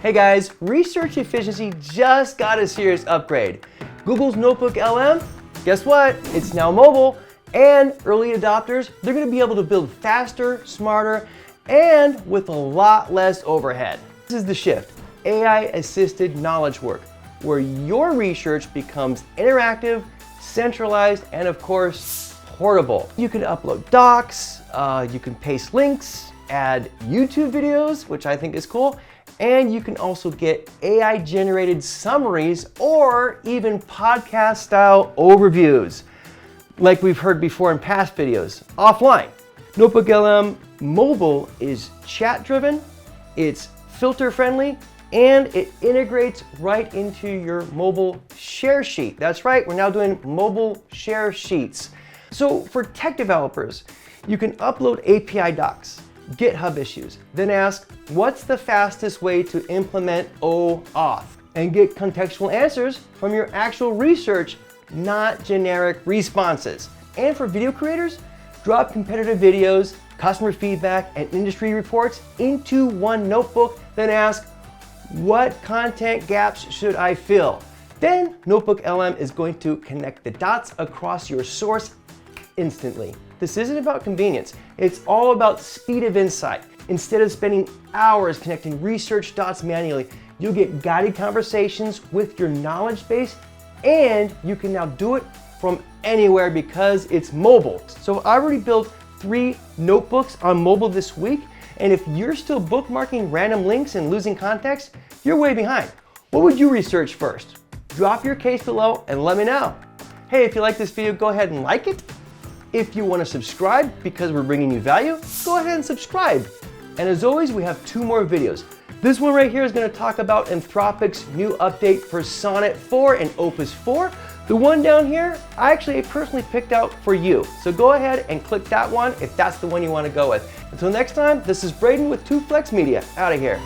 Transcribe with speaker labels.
Speaker 1: Hey guys, research efficiency just got a serious upgrade. Google's NotebookLM, guess what? It's now mobile, and early adopters, they're going to be able to build faster, smarter, and with a lot less overhead. This is the shift, AI-assisted knowledge work, where your research becomes interactive, centralized, and of course, portable. You can upload docs, you can paste links, add YouTube videos, which I think is cool, and you can also get AI-generated summaries or even podcast-style overviews, like we've heard before in past videos, offline. NotebookLM Mobile is chat-driven, it's filter-friendly, and it integrates right into your mobile share sheet. That's right, we're now doing mobile share sheets. So for tech developers, you can upload API docs, GitHub issues, then ask, what's the fastest way to implement OAuth? And get contextual answers from your actual research, not generic responses. And for video creators, drop competitive videos, customer feedback, and industry reports into one notebook, then ask, what content gaps should I fill? Then NotebookLM is going to connect the dots across your source instantly. This isn't about convenience, it's all about speed of insight. Instead of spending hours connecting research dots manually, you'll get guided conversations with your knowledge base, and you can now do it from anywhere because it's mobile. So I already built 3 notebooks on mobile this week, and if you're still bookmarking random links and losing context, you're way behind. What would you research first? Drop your case below and let me know. Hey, if you like this video, go ahead and like it. If you want to subscribe because we're bringing you value, go ahead and subscribe. And as always, we have 2 more videos. This one right here is going to talk about Anthropic's new update for Sonnet 4 and Opus 4. The one down here, I personally picked out for you. So go ahead and click that one if that's the one you want to go with. Until next time, this is Braden with 2Flex Media, out of here.